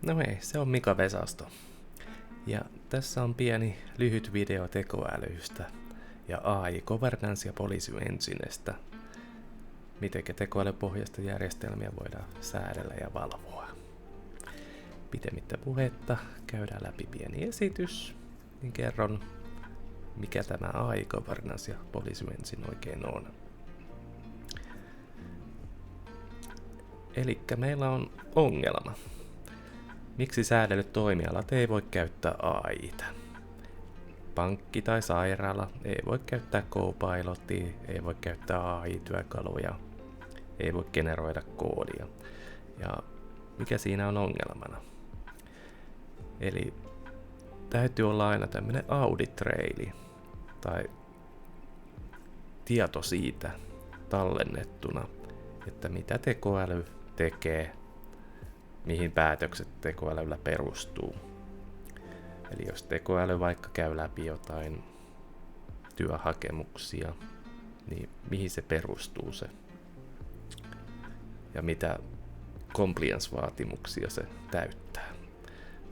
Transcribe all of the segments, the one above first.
No hei, se on Mika Vesasto. Ja tässä on pieni lyhyt video tekoälystä ja AI Governance ja Policy Enginestä. Miten tekoälypohjaista järjestelmiä voidaan säädellä ja valvoa. Pitemmittä puhetta käydään läpi pieni esitys, niin kerron mikä tämä AI Governance ja Policy Engine oikein on. Elikkä meillä on ongelma. Miksi säädellyt toimialat ei voi käyttää AI:ta? Pankki tai sairaala ei voi käyttää Copilotia, ei voi käyttää AI-työkaluja, ei voi generoida koodia. Ja mikä siinä on ongelmana? Eli täytyy olla aina tämmöinen audit traili tai tieto siitä tallennettuna, että mitä tekoäly tekee, mihin päätökset tekoälyllä perustuu. Eli jos tekoäly vaikka käy läpi jotain työhakemuksia, niin mihin se perustuu se? Ja mitä compliance-vaatimuksia se täyttää.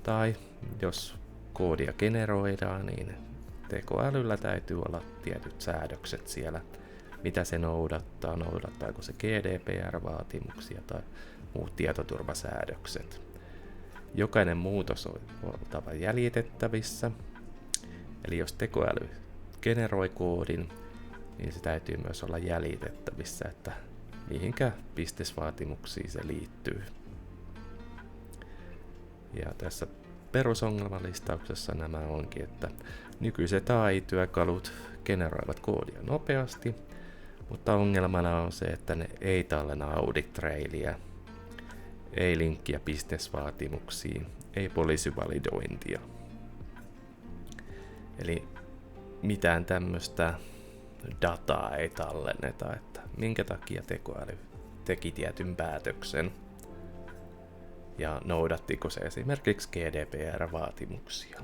Tai jos koodia generoidaan, niin tekoälyllä täytyy olla tietyt säädökset siellä, mitä se noudattaa, noudattaako se GDPR-vaatimuksia tai muut tietoturvasäädökset. Jokainen muutos on oltava jäljitettävissä, eli jos tekoäly generoi koodin, niin se täytyy myös olla jäljitettävissä, että mihinkä pistesvaatimuksiin se liittyy. Ja tässä perusongelmalistauksessa nämä onkin, että nykyiset AI-työkalut generoivat koodia nopeasti, mutta ongelmana on se, että ne ei tallenna audit-trailiä, ei linkkiä bisnesvaatimuksiin, ei poliisivalidointia. Eli mitään tämmöistä dataa ei tallenneta, että minkä takia tekoäly teki tietyn päätöksen ja noudattiko se esimerkiksi GDPR-vaatimuksia.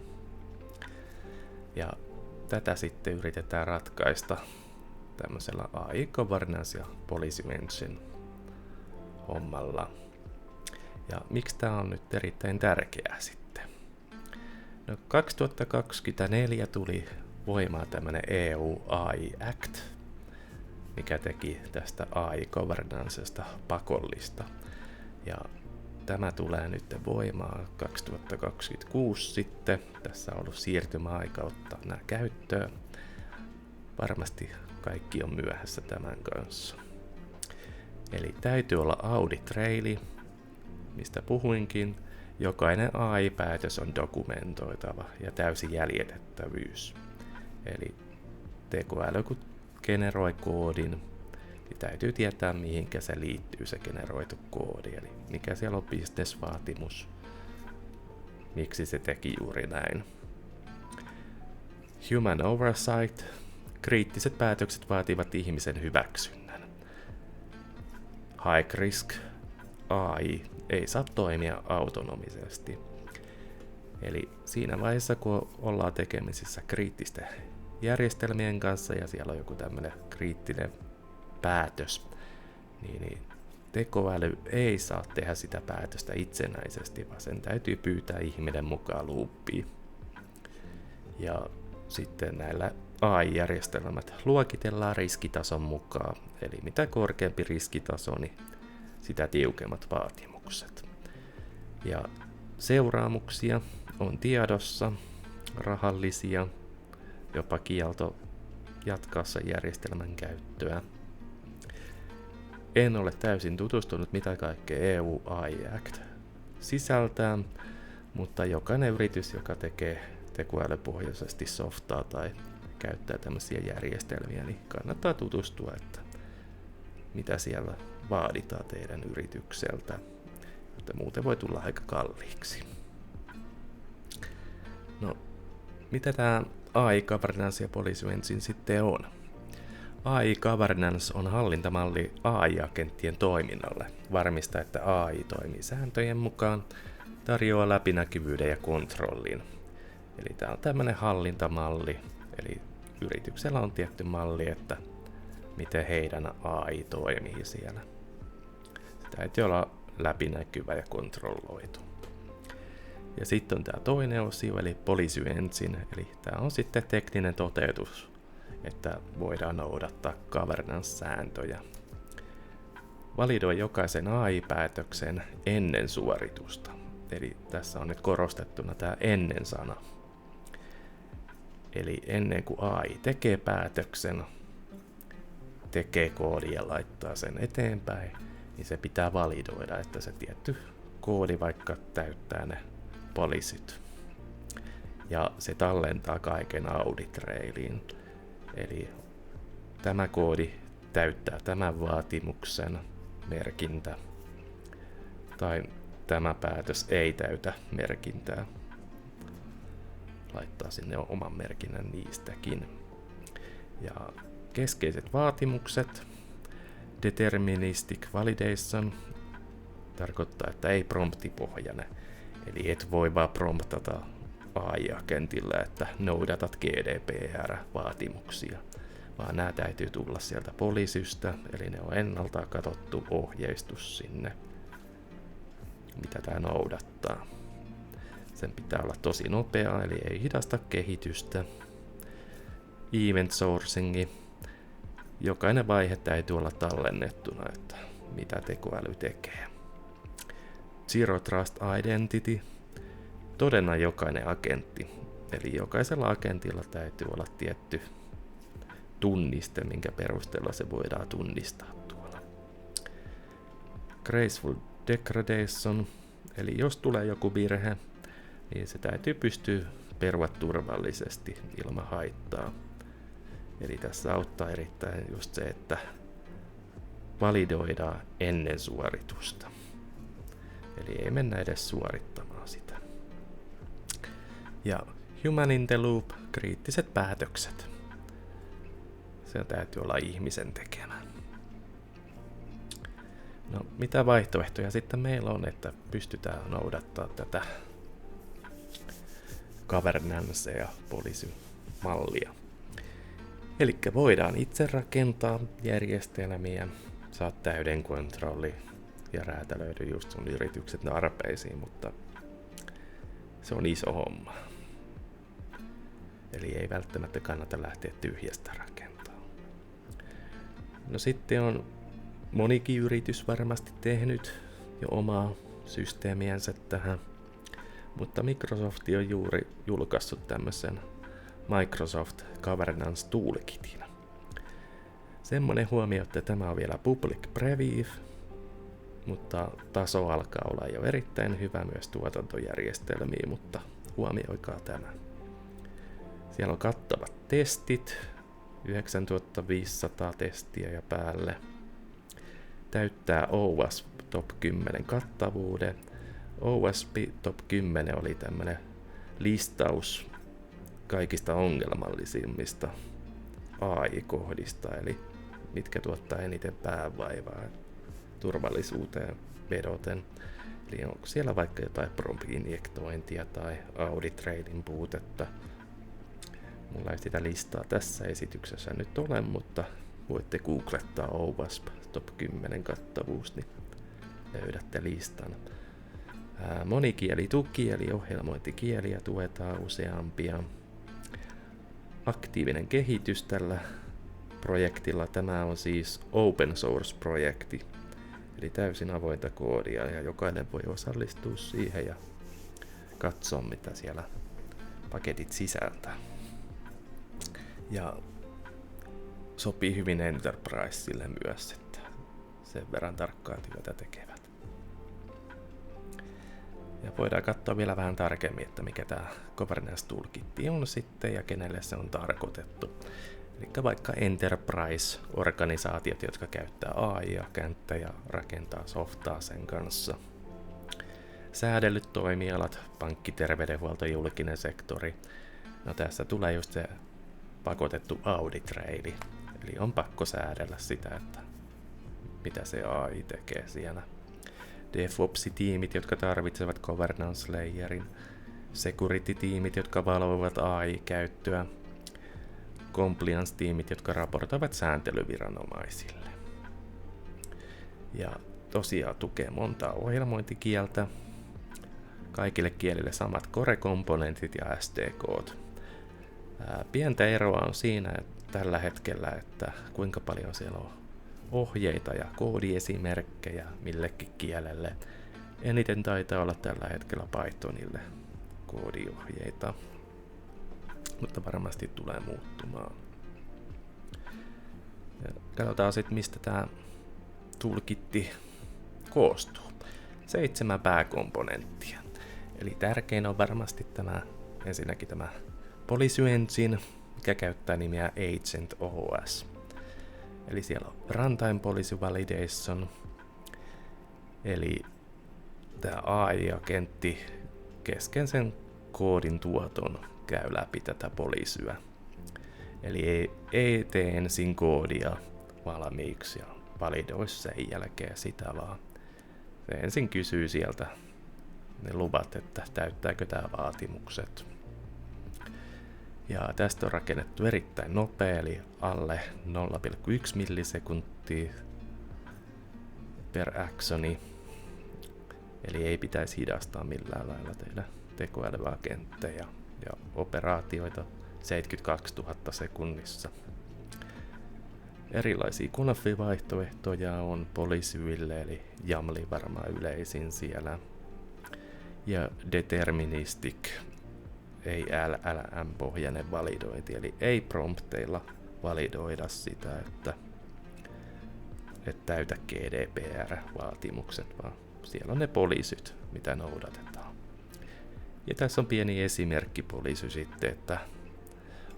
Ja tätä sitten yritetään ratkaista tämmöisellä AI Governance ja Policy Engine hommalla. Ja miksi tämä on nyt erittäin tärkeää sitten? No 2024 tuli voimaan tämmöinen EU AI Act, mikä teki tästä AI Governancesta pakollista. Ja tämä tulee nyt voimaan 2026 sitten. Tässä on ollut siirtymäaika ottaa nämä käyttöön. Varmasti kaikki on myöhässä tämän kanssa. Eli täytyy olla audit traili, mistä puhuinkin. Jokainen AI-päätös on dokumentoitava ja täysi jäljitettävyys. Eli tekoäly kun generoi koodin, niin täytyy tietää mihinkä se liittyy se generoitu koodi. Eli mikä siellä on business-vaatimus, miksi se teki juuri näin. Human oversight. Kriittiset päätökset vaativat ihmisen hyväksynnän. High risk. AI ei saa toimia autonomisesti. Eli siinä vaiheessa, kun ollaan tekemisissä kriittisten järjestelmien kanssa ja siellä on joku tämmöinen kriittinen päätös, niin tekoäly ei saa tehdä sitä päätöstä itsenäisesti, vaan sen täytyy pyytää ihminen mukaan looppiin. Ja sitten näillä AI-järjestelmät luokitellaan riskitason mukaan, eli mitä korkeampi riskitaso, niin sitä tiukemmat vaatimukset. Ja seuraamuksia on tiedossa, rahallisia, jopa kielto jatkaa sen järjestelmän käyttöä. En ole täysin tutustunut, mitä kaikkea EU AI Act sisältää, mutta jokainen yritys, joka tekee tekoälypohjaisesti softaa tai käyttää tämmöisiä järjestelmiä, niin kannattaa tutustua, että mitä siellä vaaditaan teidän yritykseltä, että muuten voi tulla aika kalliiksi. No, mitä tämä AI Governance ja Policy Engine sitten on? AI Governance on hallintamalli AI-agenttien toiminnalle, varmistaa, että AI toimii sääntöjen mukaan, tarjoaa läpinäkyvyyden ja kontrollin. Eli tämä on tämmöinen hallintamalli, eli yrityksellä on tietty malli, että miten heidän AI toimii siellä. Se täytyy olla läpinäkyvä ja kontrolloitu. Ja sitten on tämä toinen osio, eli Policy Engine, eli tämä on sitten tekninen toteutus, että voidaan noudattaa governance-sääntöjä. Validoi jokaisen AI-päätöksen ennen suoritusta. Eli tässä on nyt korostettuna tämä ennen-sana. Eli ennen kuin AI tekee päätöksen, tekee koodi ja laittaa sen eteenpäin, niin se pitää validoida, että se tietty koodi vaikka täyttää ne policyt. Ja se tallentaa kaiken audit-trailiin. Eli tämä koodi täyttää tämän vaatimuksen, merkintä, tai tämä päätös ei täytä merkintää. Laittaa sinne oman merkinnän niistäkin. Ja keskeiset vaatimukset, deterministic validation, tarkoittaa, että ei promptipohjainen. Eli et voi vaan promptata AI-agentille, että noudatat GDPR-vaatimuksia, vaan nämä täytyy tulla sieltä policystä, eli ne on ennalta katsottu ohjeistus sinne, mitä tämä noudattaa. Sen pitää olla tosi nopea, eli ei hidasta kehitystä. Event sourcingi. Jokainen vaihe täytyy olla tallennettuna, että mitä tekoäly tekee. Zero Trust Identity. Todenna jokainen agentti. Eli jokaisella agentilla täytyy olla tietty tunniste, minkä perusteella se voidaan tunnistaa tuolla. Graceful Degradation. Eli jos tulee joku virhe, niin se täytyy pystyä perua turvallisesti ilman haittaa. Eli tässä auttaa erittäin just se, että validoidaan ennen suoritusta. Eli ei mennä edes suorittamaan sitä. Ja Human in the Loop, kriittiset päätökset. Se täytyy olla ihmisen tekemä. No, mitä vaihtoehtoja sitten meillä on, että pystytään noudattaa tätä governance- ja policy-mallia. Eli voidaan itse rakentaa järjestelmiä, saa täyden kontrolli ja räätälöidä just sun yritykset tarpeisiin, mutta se on iso homma. Eli ei välttämättä kannata lähteä tyhjästä rakentamaan. No sitten on monikin yritys varmasti tehnyt jo omaa systeemiänsä tähän, mutta Microsoft on juuri julkaissut tämmöisen Microsoft Governance Toolkitin. Semmoinen huomio, että tämä on vielä public preview, mutta taso alkaa olla jo erittäin hyvä myös tuotantojärjestelmiin, mutta huomioikaa tämä. Siellä on kattavat testit, 9500 testiä ja päälle. Täyttää OWASP Top 10 kattavuuden. OWASP Top 10 oli tämmöinen listaus kaikista ongelmallisimmista AI-kohdista, eli mitkä tuottaa eniten päävaivaa turvallisuuteen vedoten. Eli onko siellä vaikka jotain prompt-injektointia tai audit-trailin puutetta. Mulla ei sitä listaa tässä esityksessä nyt ole, mutta voitte googlettaa OWASP Top 10 kattavuus, niin löydätte listan. Monikielituki eli ohjelmointikieliä tuetaan useampia. Aktiivinen kehitys tällä projektilla. Tämä on siis open source-projekti, eli täysin avointa koodia ja jokainen voi osallistua siihen ja katsoa mitä siellä paketit sisältää. Ja sopii hyvin Enterpriselle myös, että sen verran tarkkaa työtä tekevät. Ja voidaan katsoa vielä vähän tarkemmin, että mikä tämä Governance Toolkit on sitten ja kenelle se on tarkoitettu. Eli vaikka Enterprise-organisaatiot, jotka käyttää AI-agentteja ja rakentaa softaa sen kanssa. Säädellyt toimialat, pankki, terveydenhuolto, julkinen sektori. No tässä tulee just se pakotettu audit-traili. Eli on pakko säädellä sitä, että mitä se AI tekee siellä. DevOps-tiimit, jotka tarvitsevat governance layerin. Security-tiimit, jotka valvovat AI-käyttöä. Compliance-tiimit, jotka raportoivat sääntelyviranomaisille. Ja tosiaan tukee montaa ohjelmointikieltä. kaikille kielille samat core-komponentit ja SDKt. Pientä eroa on siinä että tällä hetkellä, että kuinka paljon siellä on ohjeita ja koodiesimerkkejä millekin kielelle. Eniten taitaa olla tällä hetkellä Pythonille koodiohjeita, mutta varmasti tulee muuttumaan. Ja katsotaan sitten, mistä tämä toolkitti koostuu. 7 pääkomponenttia. Eli tärkein on varmasti ensinnäkin tämä Policy Engine, mikä käyttää nimeä Agent OS. Eli siellä on Runtime Policy Validation, eli tämä AI-agentti kesken sen koodin tuoton käy läpi tätä policyä. Eli ei tee ensin koodia valmiiksi ja validoi sen jälkeen sitä, vaan se ensin kysyy sieltä ne luvat, että täyttääkö tämä vaatimukset. Ja tästä on rakennettu erittäin nopea, eli alle 0,1 millisekuntia per actioni. Eli ei pitäisi hidastaa millään lailla tehdä tekoälyagentteja ja operaatioita 72 000 sekunnissa. Erilaisia konfi-vaihtoehtoja on Policyille, eli YAML varmaan yleisin siellä. Ja deterministic, ei LLM-pohjainen validointi, eli ei prompteilla validoida sitä, että täytä GDPR-vaatimukset, vaan siellä on ne poliisyt, mitä noudatetaan. Ja tässä on pieni esimerkki poliisy sitten, että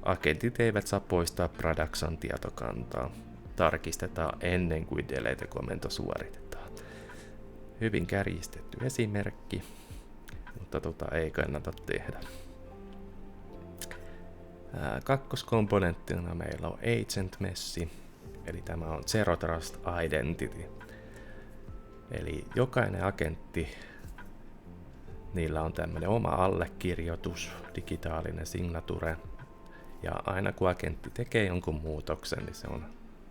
agentit eivät saa poistaa production tietokantaa. Tarkistetaan ennen kuin delete-komento suoritetaan. Hyvin kärjistetty esimerkki, mutta ei kannata tehdä. Kakkoskomponenttina meillä on Agent Mesh, eli tämä on Zero Trust Identity. Eli jokainen agentti, niillä on tämmöinen oma allekirjoitus, digitaalinen signature, ja aina kun agentti tekee jonkun muutoksen, niin se on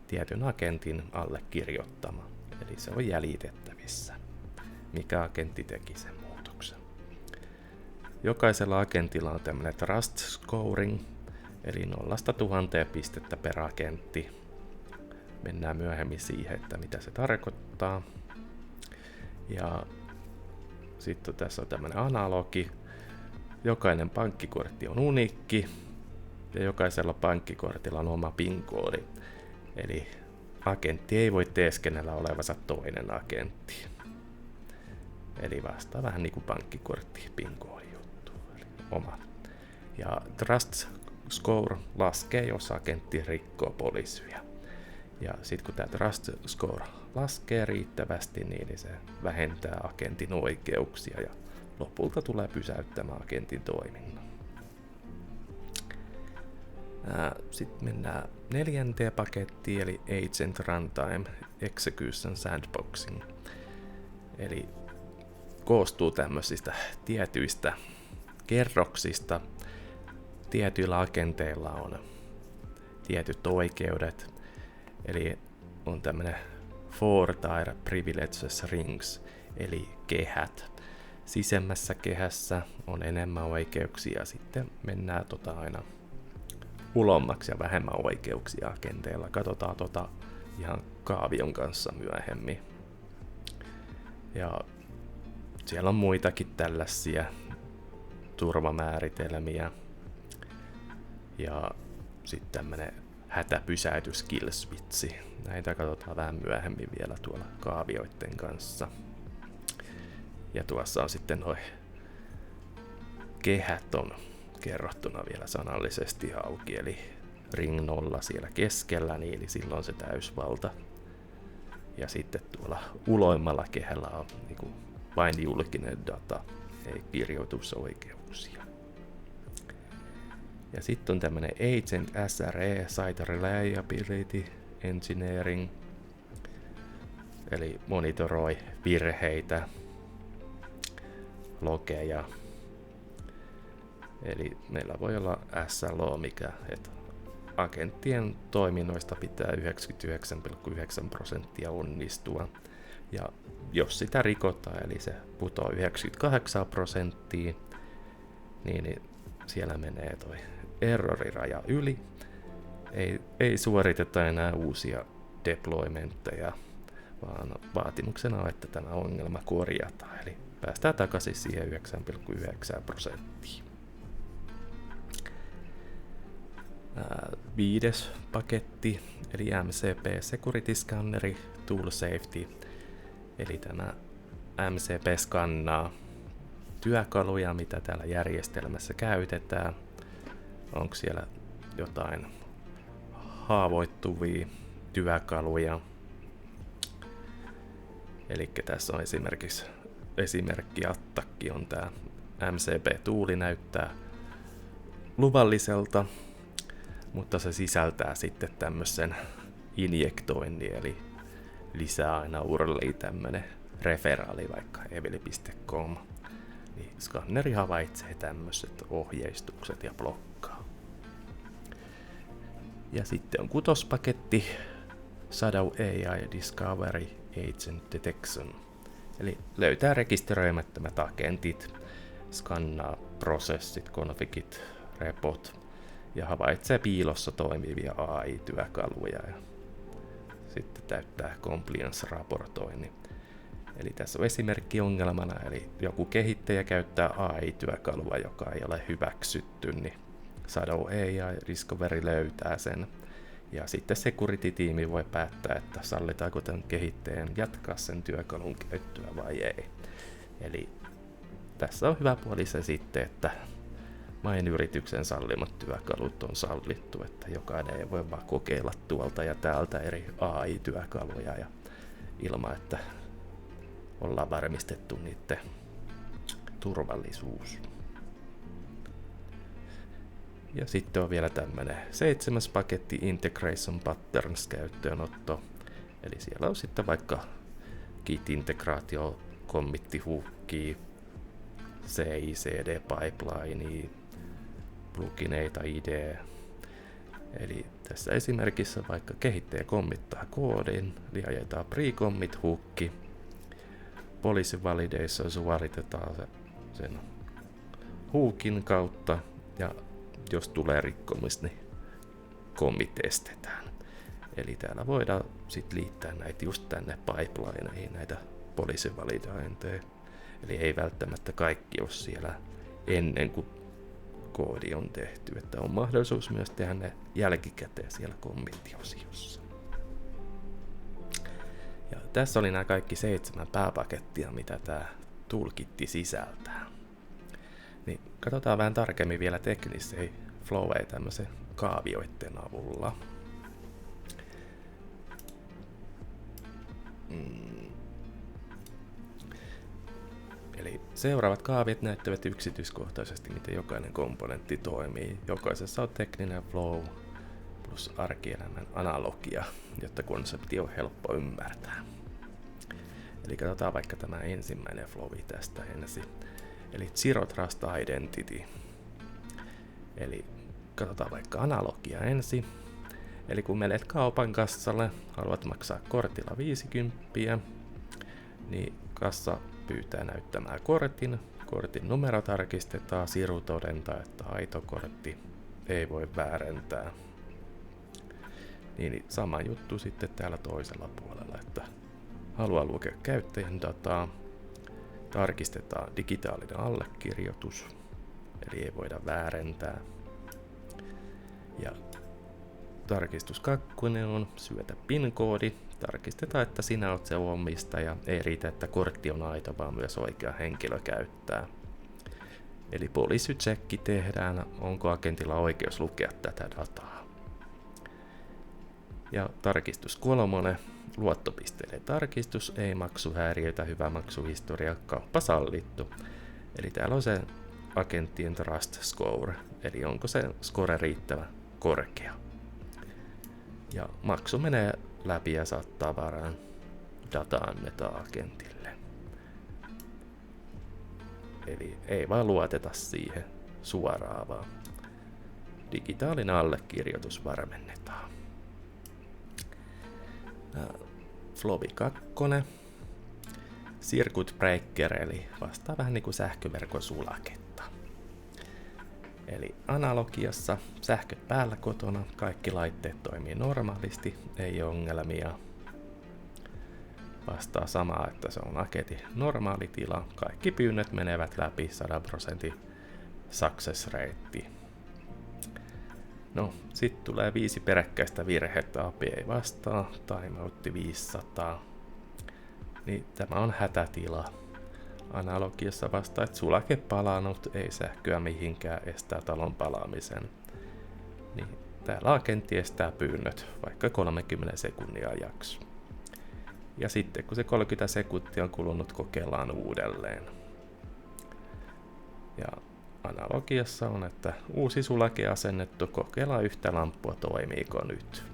tietyn agentin allekirjoittama, eli se on jäljitettävissä, mikä agentti teki sen muutoksen. Jokaisella agentilla on tämmöinen trust scoring, eli 0–1000 pistettä per agentti. Mennään myöhemmin siihen, että mitä se tarkoittaa. Ja sitten tässä on tämmöinen analogi. Jokainen pankkikortti on uniikki ja jokaisella pankkikortilla on oma PIN-koodi. Eli agentti ei voi teeskennellä olevansa toinen agentti. Eli vastaa vähän niin kuin pankkikortti PIN-koodi juttu. Eli oma. Ja Trust Score laskee, jos agentti rikkoo policyä. Ja sitten kun tämä Trust Score laskee riittävästi, niin se vähentää agentin oikeuksia ja lopulta tulee pysäyttämään agentin toiminnan. Sitten mennään 4. pakettiin, eli Agent Runtime Execution Sandboxing. Eli koostuu tämmöisistä tietyistä kerroksista. Tietyillä agenteilla on tietyt oikeudet, eli on tämmöinen Four-tier Privileges Rings, eli kehät. Sisemmässä kehässä on enemmän oikeuksia, sitten mennään aina ulommaksi ja vähemmän oikeuksia agenteilla. Katsotaan ihan kaavion kanssa myöhemmin. Ja siellä on muitakin tällaisia turvamääritelmiä. Ja sitten tämmönen hätäpysäytys kill switchi. Näitä katsotaan vähän myöhemmin vielä tuolla kaavioiden kanssa. Ja tuossa on sitten noi kehät on kerrottuna vielä sanallisesti auki, eli ring 0 siellä keskellä, niin silloin se täysvalta. Ja sitten tuolla uloimmalla kehällä on niin vain julkinen data, ei kirjoitusoikeuksia. Ja sitten on tämmönen Agent SRE, Site Reliability Engineering, eli monitoroi virheitä, logeja. Eli meillä voi olla SLO, mikä että agenttien toiminnoista pitää 99,9% onnistua. Ja jos sitä rikotaan, eli se putoaa 98%, niin siellä menee toi erroriraja yli. Ei suoriteta enää uusia deploymentteja, vaan vaatimuksena on, että tämä ongelma korjataan. Eli päästään takaisin siihen 9,9%. 5. paketti, eli MCP Security Scanneri Tool Safety. Eli tämä MCP skannaa työkaluja, mitä täällä järjestelmässä käytetään. Onko siellä jotain haavoittuvia työkaluja. Eli tässä on esimerkki attakki on tämä MCP-tuuli näyttää luvalliselta, mutta se sisältää sitten tämmöisen injektoinnin, eli lisää aina URLiin tämmönen referaali, vaikka evil.com. Niin skanneri havaitsee tämmöiset ohjeistukset ja blokkaa. Ja sitten on 6. paketti Shadow AI Discovery Agent Detection. Eli löytää rekisteröimättömät agentit, skannaa prosessit, configit, repot ja havaitsee piilossa toimivia AI-työkaluja ja sitten täyttää compliance-raportoinnin. Eli tässä on esimerkki ongelmana, eli joku kehittäjä käyttää AI-työkalua, joka ei ole hyväksytty, niin Shadow AI Discovery löytää sen. Ja sitten security-tiimi voi päättää, että sallitaanko tämän kehittäjän jatkaa sen työkalun käyttöä vai ei. Eli tässä on hyvä puoli se sitten, että main yrityksen sallimat työkalut on sallittu, että jokainen ei voi vaan kokeilla tuolta ja täältä eri AI-työkaluja ja ilman, että ollaan varmistettu niiden turvallisuus. Ja sitten on vielä tämmönen 7. paketti Integration Patterns käyttöönotto. Eli siellä on sitten vaikka Git-integraatio, committi-hookia, CI/CD-pipelinea, plugineita, IDE. Eli tässä esimerkissä vaikka kehittäjä committaa koodin, eli ajetaan pre-commit hookki, policy validation suoritetaan sen hookin kautta, ja jos tulee rikkomus, niin commit-estetään. Eli täällä voidaan sitten liittää näitä just tänne pipelineihin, näitä policy validointeja. Eli ei välttämättä kaikki ole siellä ennen kuin koodi on tehty, että on mahdollisuus myös tehdä ne jälkikäteen siellä commit-osiossa. Ja tässä oli nämä kaikki 7 pääpakettia, mitä tämä toolkitti sisältää. Niin katsotaan vähän tarkemmin vielä teknisiä floweja tämmöisen kaavioiden avulla. Eli seuraavat kaaviot näyttävät yksityiskohtaisesti, miten jokainen komponentti toimii. Jokaisessa on tekninen flow plus arkielämän analogia, jotta konsepti on helppo ymmärtää. Eli katsotaan vaikka tämä ensimmäinen flowi tästä ensin. Eli Zero Trust Identity. Eli katsotaan vaikka analogia ensin. Eli kun menet kaupan kassalle, haluat maksaa kortilla 50, niin kassa pyytää näyttämään kortin. Kortin numero tarkistetaan, Siru todentaa, että aito kortti ei voi väärentää. Niin sama juttu sitten täällä toisella puolella, että haluaa lukea käyttäjän dataa, tarkistetaan digitaalinen allekirjoitus, eli ei voida väärentää. Ja tarkistus 2 on syötä PIN-koodi. Tarkistetaan, että sinä olet se omistaja. Ei riitä, että kortti on aito, vaan myös oikea henkilö käyttää. Eli policy-checki tehdään, onko agentilla oikeus lukea tätä dataa. Ja tarkistus 3. Luottopisteiden tarkistus, ei maksuhäiriöitä, hyvä maksuhistoria, kauppa sallittu. Eli täällä on se agenttien trust score, eli onko se score riittävä korkea. Ja maksu menee läpi ja saat tavaraan, data annetaan agentille. Eli ei vaan luoteta siihen suoraan, vaan digitaalinen allekirjoitus varmennetaan. Flowi 2. circuit breaker, eli vastaa vähän niin kuin sähköverkon sulaketta. Eli analogiassa sähköt päällä kotona, kaikki laitteet toimii normaalisti, ei ongelmia. Vastaa samaa, että se on aketin normaali tila, kaikki pyynnöt menevät läpi 100% success rate. No, sitten tulee 5 peräkkäistä virhettä, API ei vastaa, timeoutti 500. Niin tämä on hätätila. Analogiassa vastaa, että sulake palannut, ei sähköä mihinkään, estää talon palaamisen. Niin täällä agentti estää pyynnöt, vaikka 30 sekunnin ajaksi. Ja sitten kun se 30 sekuntia on kulunut, kokeillaan uudelleen. Ja analogiassa on, että uusi sulake asennettu, kokeillaan yhtä lamppua, toimiiko nyt.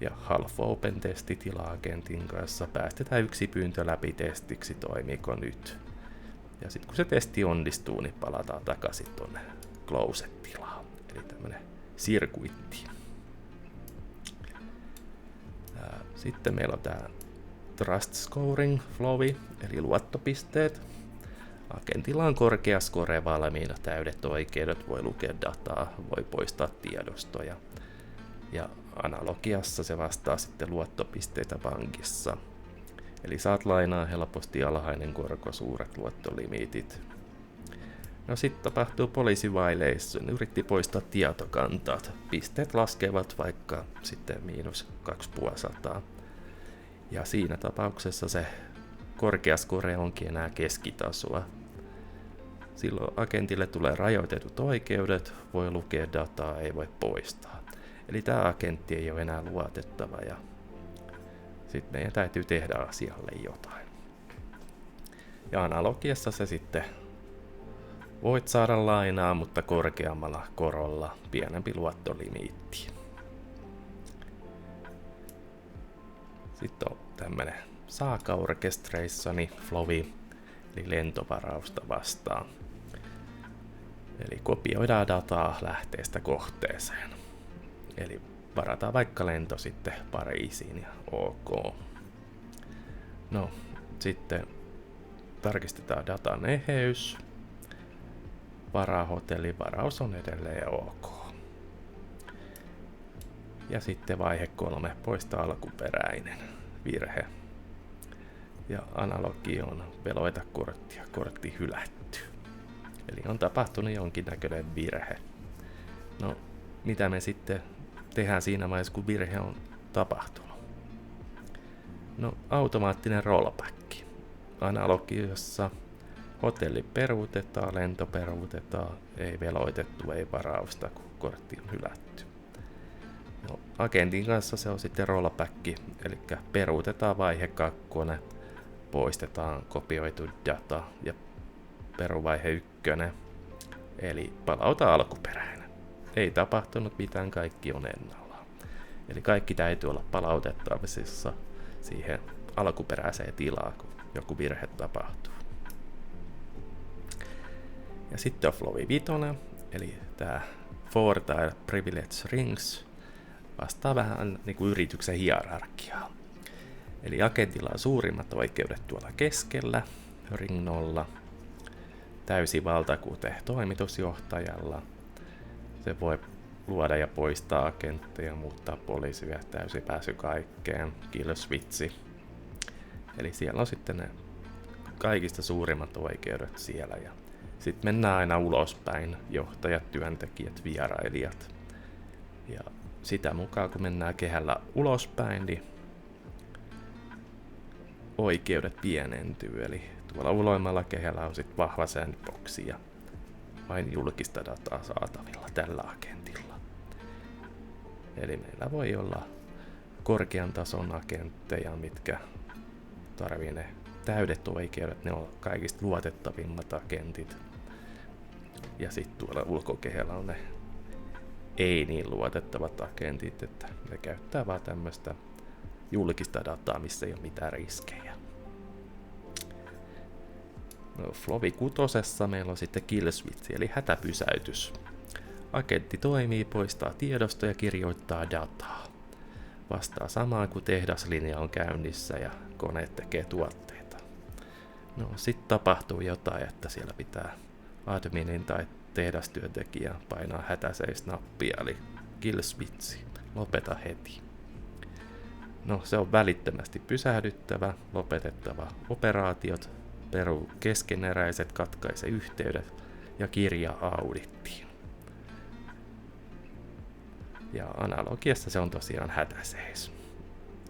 Ja half open testitila agentin kanssa päästetään yksi pyyntö läpi testiksi, toimiiko nyt. Ja sitten kun se testi onnistuu, niin palataan takaisin tuonne close-tilaan, eli tämmönen sirkuitti. Sitten meillä on tää trust scoring flowi, eli luottopisteet. Agentilla on korkea score valmiina, täydet oikeudet, voi lukea dataa, voi poistaa tiedostoja. Ja analogiassa se vastaa sitten luottopisteitä pankissa. Eli saat lainaa helposti, alhainen korko, suuret luottolimiitit. No sitten tapahtuu policy violation, yritti poistaa tietokantat. Pisteet laskevat vaikka sitten -250. Ja siinä tapauksessa se korkea score onkin enää keskitasoa. Silloin agentille tulee rajoitetut oikeudet, voi lukea dataa, ei voi poistaa. Eli tämä agentti ei ole enää luotettava ja sitten meidän täytyy tehdä asialle jotain. Ja analogiassa se sitten voit saada lainaa, mutta korkeammalla korolla, pienempi luottolimiitti. Sitten on tämmönen Saga Orchestrationi flowi, eli lentovarausta vastaan. Eli kopioidaan dataa lähteestä kohteeseen. Eli varataan vaikka lento sitten Pariisiin ja OK. No, sitten tarkistetaan datan eheys. Varahotellin varaus on edelleen OK. Ja sitten vaihe 3, poista alkuperäinen virhe. Ja analogi on veloita korttia, kortti hylätty. Eli on tapahtunut jonkinnäköinen virhe. No, mitä me sitten tehdään siinä vaiheessa, kun virhe on tapahtunut? No, automaattinen rollback. Analogiassa hotelli peruutetaan, lento peruutetaan, ei veloitettu, ei varausta, kun kortti on hylätty. No, agentin kanssa se on sitten rollback, eli peruutetaan vaihe 2, poistetaan kopioitu data ja peruvaihe 1, eli palauta alkuperäinen. Ei tapahtunut mitään, kaikki on ennallaan. Eli kaikki täytyy olla palautettavissa siihen alkuperäiseen tilaan, kun joku virhe tapahtuu. Ja sitten on flowi 5, eli tämä for tai privilege rings vastaa vähän niin kuin yrityksen hierarkiaa. Eli agentilla on suurimmat oikeudet tuolla keskellä, ring 0, täysi valta kuten toimitusjohtajalla. Se voi luoda ja poistaa agentteja, muuttaa poliisia, täysi pääsy kaikkeen, kill switchi. Eli siellä on sitten ne kaikista suurimmat oikeudet siellä. Ja sitten mennään aina ulospäin, johtajat, työntekijät, vierailijat. Ja sitä mukaan kun mennään kehällä ulospäin, niin oikeudet pienentyy. Eli tuolla uloimmalla kehällä on sitten vahva sandboxi ja vain julkista dataa saatavilla tällä agentilla. Eli meillä voi olla korkean tason agentteja, mitkä tarvii ne täydet oikeudet, ne on kaikista luotettavimmat agentit. Ja sitten tuolla ulkokehällä on ne ei niin luotettavat agentit, että ne käyttää vaan tämmöistä julkista dataa, missä ei ole mitään riskejä. No, flowi 6 meillä on sitten kill switch, eli hätäpysäytys. Agentti toimii, poistaa tiedostoja ja kirjoittaa dataa. Vastaa samaan kuin tehdaslinja on käynnissä ja koneet tekee tuotteita. No, sitten tapahtuu jotain, että siellä pitää adminin tai tehdastyöntekijä painaa hätäseis-nappia, eli kill switchi, lopeta heti. No, se on välittömästi pysähdyttävä, lopetettava operaatiot, peru keskeneräiset, katkaise yhteydet ja kirja audittiin. Ja analogiassa se on tosiaan hätäseis.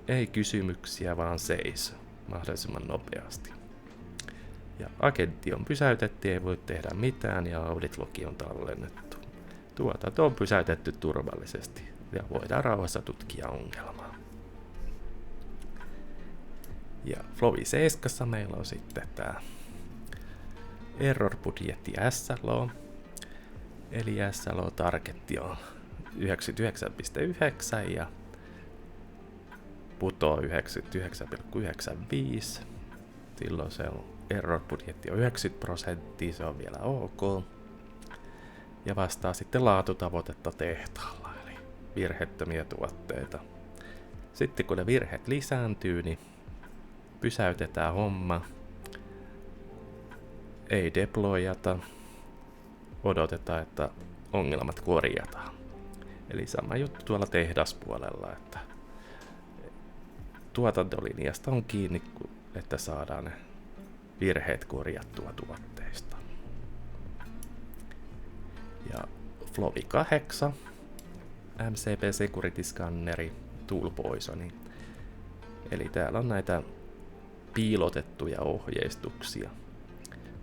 Ei kysymyksiä, vaan seis mahdollisimman nopeasti. Ja agentti on pysäytetty, ei voi tehdä mitään ja audit-logi on tallennettu. Tuotanto on pysäytetty turvallisesti ja voidaan rauhassa tutkia ongelmaa. Ja Flowi 7 meillä on sitten tämä error-budjetti SLO. Eli SLO-targetti on 99.9 ja putoo 99.95. Silloin se on error-budjetti on 90%, se on vielä ok. Ja vastaa sitten laatutavoitetta tehtaalla, eli virheettömiä tuotteita. Sitten kun ne virheet lisääntyy, niin pysäytetään homma. Ei deployata. Odotetaan, että ongelmat korjataan. Eli sama juttu tuolla tehdaspuolella, että tuotantolinjasta on kiinni, että saadaan ne virheet korjattua tuotteista. Ja Flowi 8, MCP Security Scanneri, Tool Poisoni. Eli täällä on näitä piilotettuja ohjeistuksia.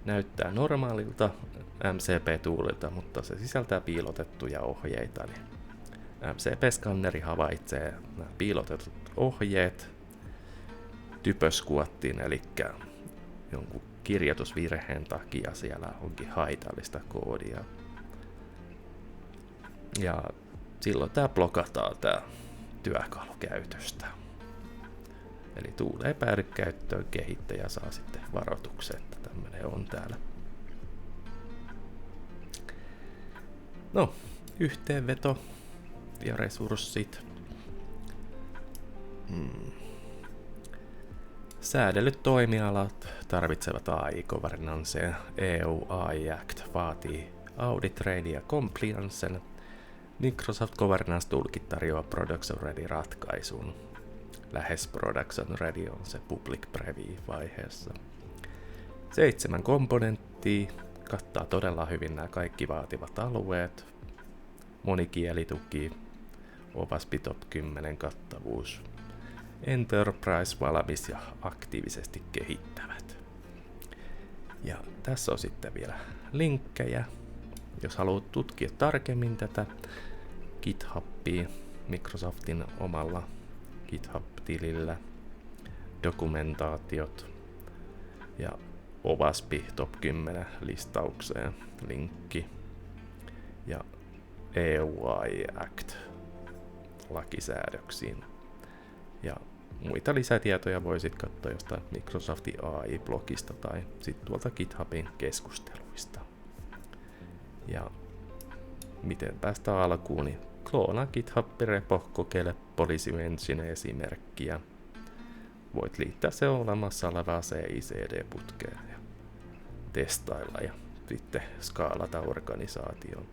Näyttää normaalilta MCP-tuulilta, mutta se sisältää piilotettuja ohjeita. Eli MCP-skanneri havaitsee nämä piilotetut ohjeet typöskuottiin, eli jonkun kirjoitusvirheen takia siellä onkin haitallista koodia. Ja silloin tämä blokataan tämä työkalu käytöstä. Eli tool ei päädy käyttöön, kehittäjä saa sitten varoituksen, että tämmöinen on täällä. No, yhteenveto ja resurssit. Säädellyt toimialat tarvitsevat AI-governancea. EU AI Act vaatii Audit Ready ja Compliancen. Microsoft Governance Toolkit tarjoaa Production Ready-ratkaisun. Lähes Production Ready on se Public Preview-vaiheessa. 7 komponenttia, kattaa todella hyvin nämä kaikki vaativat alueet. Monikielituki, OWASP Top 10 kattavuus. Enterprise valmis ja aktiivisesti kehittävät. Ja tässä on sitten vielä linkkejä, jos haluat tutkia tarkemmin tätä GitHubia Microsoftin omalla GitHub-tilillä, dokumentaatiot ja OWASP Top 10 listaukseen linkki ja EU AI Act lakisäädöksiin. Ja muita lisätietoja voisit katsoa jostain Microsoftin AI-blogista tai sitten tuolta GitHubin keskusteluista. Ja miten päästä alkuun, niin kloonaa GitHub-repo, kokeile Policy Engine-esimerkkiä. Voit liittää se olemassa olevaa CI/CD-putkeen ja testailla ja sitten skaalata organisaation.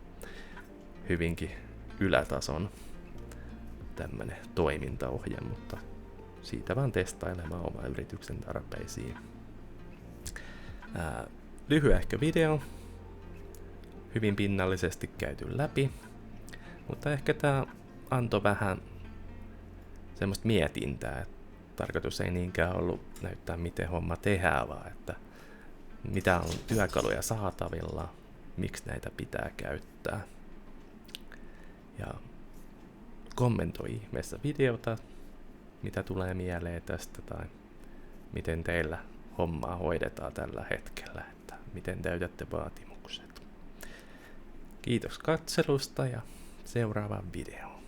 Hyvinkin ylätason tämmönen toimintaohje, mutta siitä vaan testailemaan oman yrityksen tarpeisiin. Lyhyehkö video, hyvin pinnallisesti käyty läpi, mutta ehkä tää antoi vähän semmoista mietintää, että tarkoitus ei niinkään ollut näyttää miten homma tehdään, vaan että mitä on työkaluja saatavilla, miksi näitä pitää käyttää. Ja kommentoi ihmeessä videota, mitä tulee mieleen tästä tai miten teillä hommaa hoidetaan tällä hetkellä, että miten täytätte vaatimukset. Kiitos katselusta ja seuraavaan videoon.